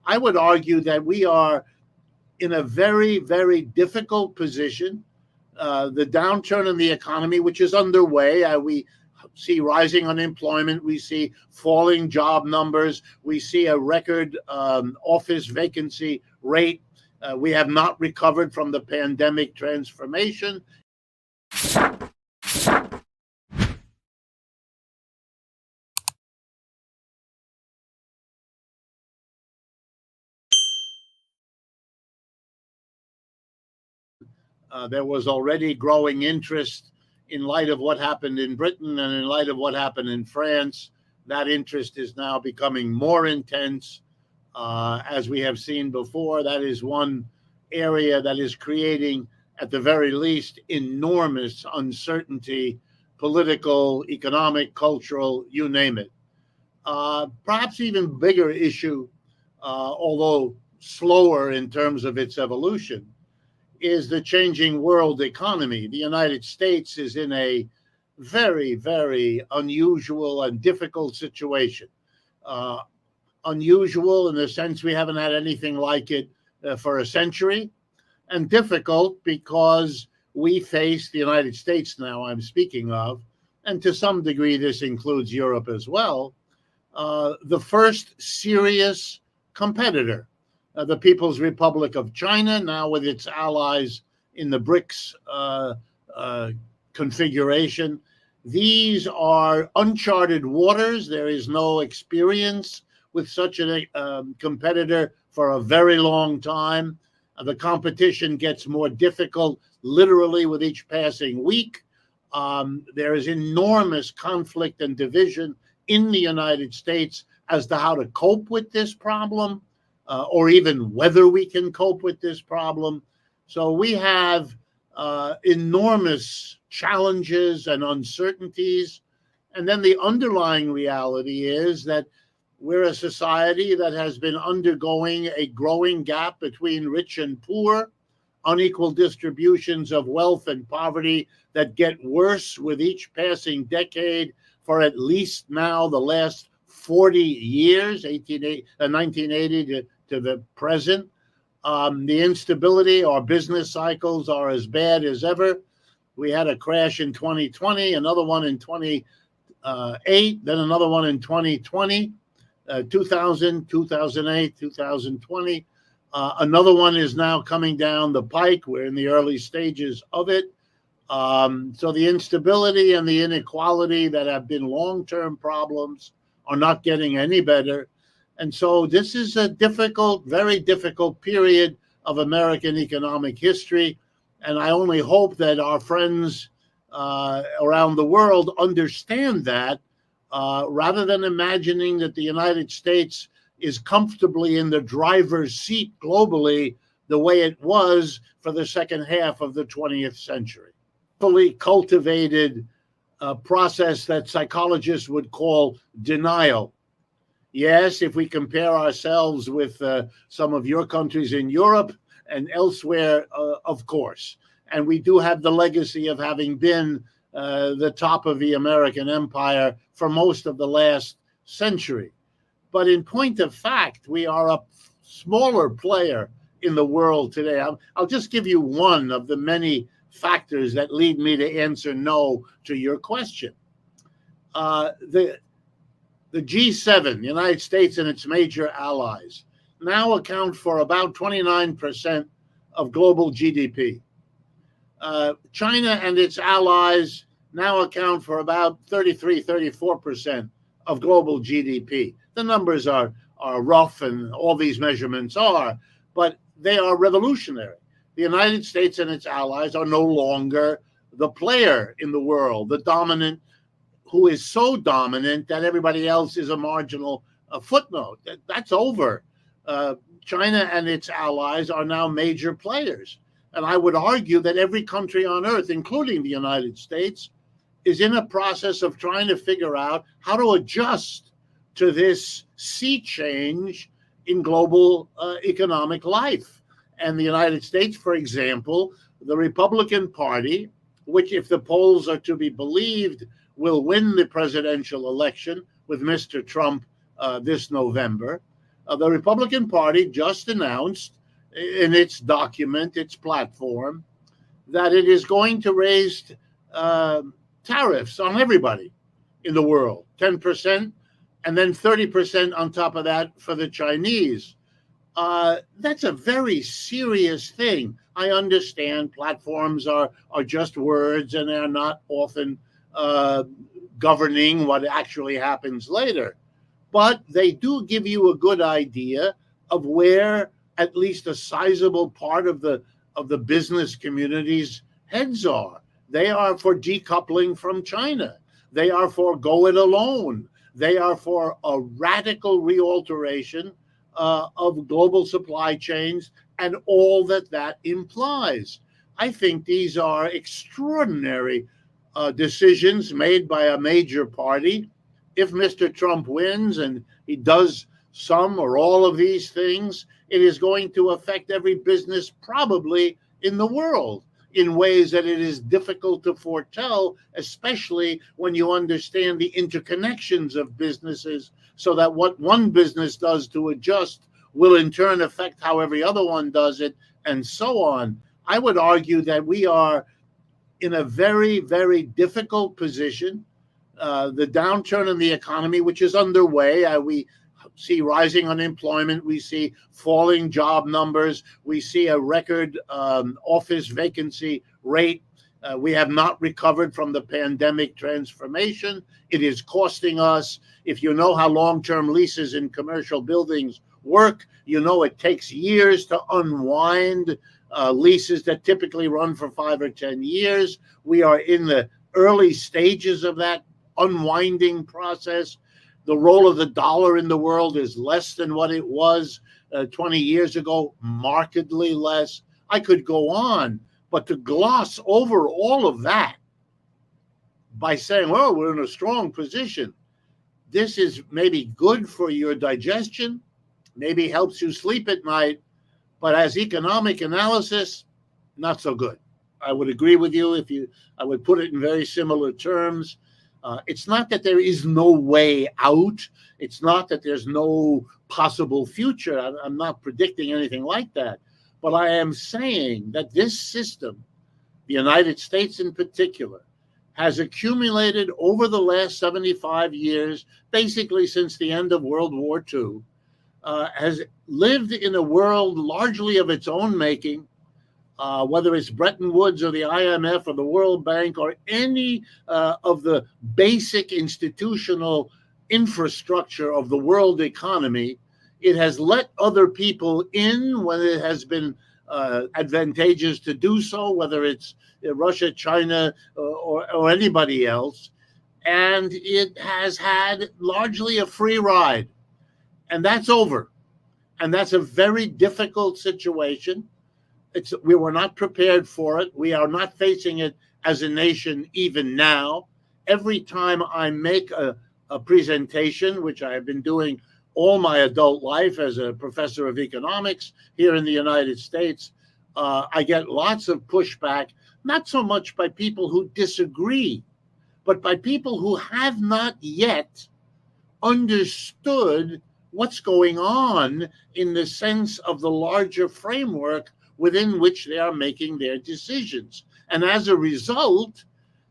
I would argue that we are in a very, very difficult position. The downturn in the economy, which is underway, we see rising unemployment, we see falling job numbers, we see a record office vacancy rate. We have not recovered from the pandemic transformation. There was already growing interest in light of what happened in Britain and in light of what happened in France. That interest is now becoming more intense. As we have seen before, that is one area that is creating, at the very least, enormous uncertainty, political, economic, cultural, you name it. Perhaps even bigger issue, although slower in terms of its evolution, is the changing world economy. The United States is in a very, very unusual and difficult situation. Unusual in the sense we haven't had anything like it for a century, and difficult because we face, the United States now I'm speaking of, and to some degree this includes Europe as well, the first serious competitor. The People's Republic of China, now with its allies in the BRICS configuration. These are uncharted waters. There is no experience with such a competitor for a very long time. The competition gets more difficult literally with each passing week. There is enormous conflict and division in the United States as to how to cope with this problem. Or even whether we can cope with this problem. So we have enormous challenges and uncertainties. And then the underlying reality is that we're a society that has been undergoing a growing gap between rich and poor, unequal distributions of wealth and poverty that get worse with each passing decade for at least now the last 40 years, 1980 to the present. The instability, our business cycles are as bad as ever. We had a crash in 2020, another one in 2008, then another one in 2020, 2000, 2008, 2020. Another one is now coming down the pike. We're in the early stages of it. So the instability and the inequality that have been long-term problems are not getting any better. And so this is a difficult, very difficult period of American economic history. And I only hope that our friends around the world understand that, rather than imagining that the United States is comfortably in the driver's seat globally the way it was for the second half of the 20th century. Fully cultivated process that psychologists would call denial. Yes, if we compare ourselves with some of your countries in Europe and elsewhere, of course. And we do have the legacy of having been the top of the American empire for most of the last century. But in point of fact, we are a smaller player in the world today. I'll just give you one of the many factors that lead me to answer no to your question. The G7, the United States and its major allies, now account for about 29% of global GDP. China and its allies now account for about 33, 34% of global GDP. The numbers are rough, and all these measurements are, but they are revolutionary. The United States and its allies are no longer the player in the world, the dominant, who is so dominant that everybody else is a marginal footnote. That's over. China and its allies are now major players. And I would argue that every country on earth, including the United States, is in a process of trying to figure out how to adjust to this sea change in global economic life. And the United States, for example, the Republican Party, which, if the polls are to be believed, will win the presidential election with Mr. Trump this November, The Republican Party just announced in its document, its platform, that it is going to raise tariffs on everybody in the world, 10%, and then 30% on top of that for the Chinese. That's a very serious thing. I understand platforms are just words and they're not often governing what actually happens later. But they do give you a good idea of where at least a sizable part of the business community's heads are. They are for decoupling from China. They are for go it alone. They are for a radical realteration of global supply chains and all that implies. I think these are extraordinary decisions made by a major party. If Mr. Trump wins and he does some or all of these things, it is going to affect every business probably in the world in ways that it is difficult to foretell, especially when you understand the interconnections of businesses, so that what one business does to adjust will in turn affect how every other one does it, and so on. I would argue that we are in a very, very difficult position. The downturn in the economy, which is underway, we see rising unemployment, we see falling job numbers, we see a record office vacancy rate. We have not recovered from the pandemic transformation. It is costing us. If you know how long-term leases in commercial buildings work, you know it takes years to unwind leases that typically run for 5 or 10 years. We are in the early stages of that unwinding process. The role of the dollar in the world is less than what it was 20 years ago, markedly less. I could go on, but to gloss over all of that by saying, well, we're in a strong position, this is maybe good for your digestion, maybe helps you sleep at night, but as economic analysis, not so good. I would agree with you I would put it in very similar terms. It's not that there is no way out. It's not that there's no possible future. I'm not predicting anything like that. But I am saying that this system, the United States in particular, has accumulated over the last 75 years, basically since the end of World War II, has lived in a world largely of its own making, whether it's Bretton Woods or the IMF or the World Bank or any of the basic institutional infrastructure of the world economy. It has let other people in when it has been advantageous to do so, whether it's Russia, China, or anybody else. And it has had largely a free ride. And that's over. And that's a very difficult situation. We were not prepared for it. We are not facing it as a nation even now. Every time I make a presentation, which I have been doing all my adult life as a professor of economics here in the United States, I get lots of pushback, not so much by people who disagree, but by people who have not yet understood what's going on in the sense of the larger framework within which they are making their decisions. And as a result,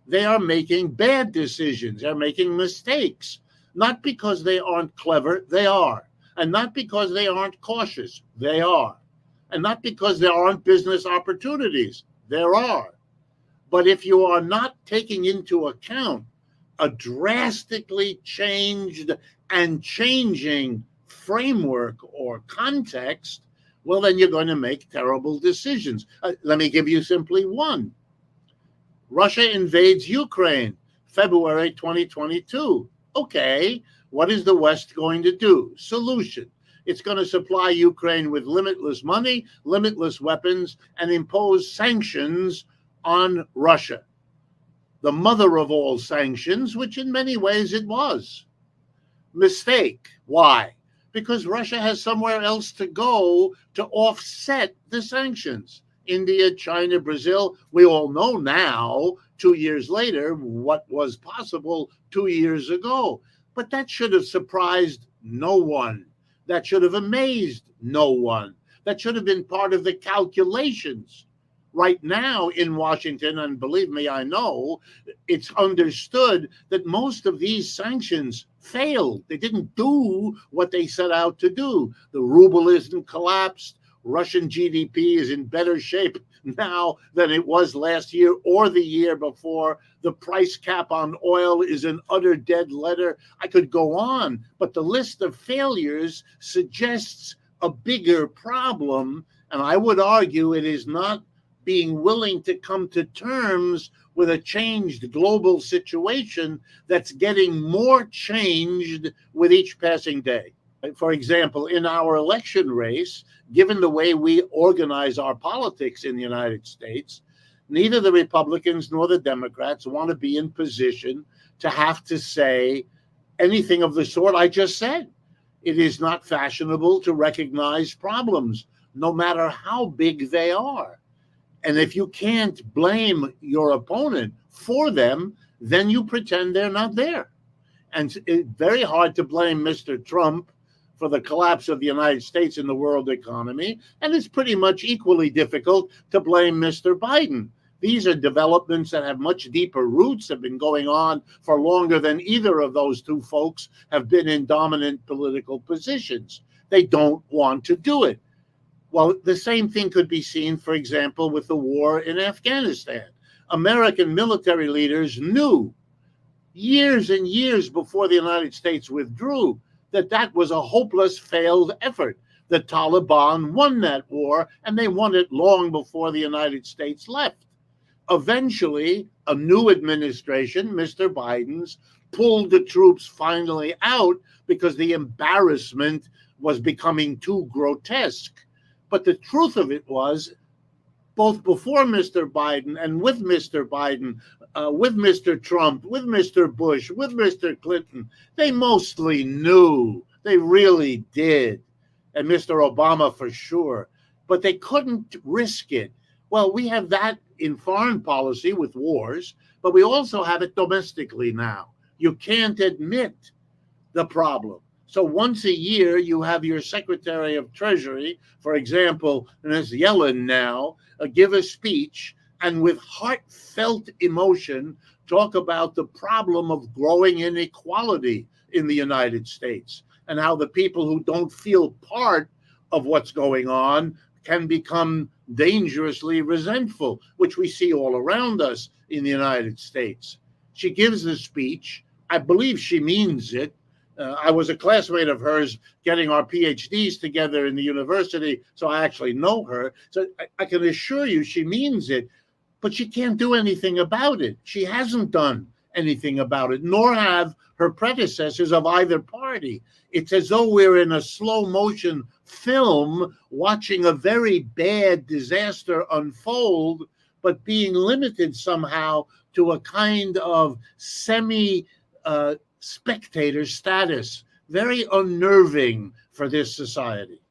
they are making bad decisions. They're making mistakes, not because they aren't clever, they are. And not because they aren't cautious, they are. And not because there aren't business opportunities, there are. But if you are not taking into account a drastically changed and changing framework or context, well, then you're going to make terrible decisions. Let me give you simply one. Russia invades Ukraine, February 2022. Okay, what is the West going to do? Solution. It's going to supply Ukraine with limitless money, limitless weapons, and impose sanctions on Russia. The mother of all sanctions, which in many ways it was. Mistake. Why? Because Russia has somewhere else to go to offset the sanctions. India, China, Brazil. We all know now, 2 years later, what was possible 2 years ago. But that should have surprised no one. That should have amazed no one. That should have been part of the calculations. Right now in Washington, and believe me, I know, it's understood that most of these sanctions failed. They didn't do what they set out to do. The ruble isn't collapsed. Russian GDP is in better shape now than it was last year or the year before. The price cap on oil is an utter dead letter. I could go on, but the list of failures suggests a bigger problem, and I would argue it is not being willing to come to terms with a changed global situation that's getting more changed with each passing day. For example, in our election race, given the way we organize our politics in the United States, neither the Republicans nor the Democrats want to be in position to have to say anything of the sort I just said. It is not fashionable to recognize problems, no matter how big they are. And if you can't blame your opponent for them, then you pretend they're not there. And it's very hard to blame Mr. Trump for the collapse of the United States in the world economy. And it's pretty much equally difficult to blame Mr. Biden. These are developments that have much deeper roots, have been going on for longer than either of those two folks have been in dominant political positions. They don't want to do it. Well, the same thing could be seen, for example, with the war in Afghanistan. American military leaders knew years and years before the United States withdrew that that was a hopeless, failed effort. The Taliban won that war, and they won it long before the United States left. Eventually, a new administration, Mr. Biden's, pulled the troops finally out because the embarrassment was becoming too grotesque. But the truth of it was, both before Mr. Biden and with Mr. Biden, with Mr. Trump, with Mr. Bush, with Mr. Clinton, they mostly knew. They really did. And Mr. Obama for sure. But they couldn't risk it. Well, we have that in foreign policy with wars, but we also have it domestically now. You can't admit the problem. So once a year, you have your Secretary of Treasury, for example, Ms. Yellen now, give a speech and with heartfelt emotion talk about the problem of growing inequality in the United States and how the people who don't feel part of what's going on can become dangerously resentful, which we see all around us in the United States. She gives the speech. I believe she means it. I was a classmate of hers getting our PhDs together in the university, so I actually know her. So I can assure you she means it, but she can't do anything about it. She hasn't done anything about it, nor have her predecessors of either party. It's as though we're in a slow motion film watching a very bad disaster unfold, but being limited somehow to a kind of spectator status, very unnerving for this society.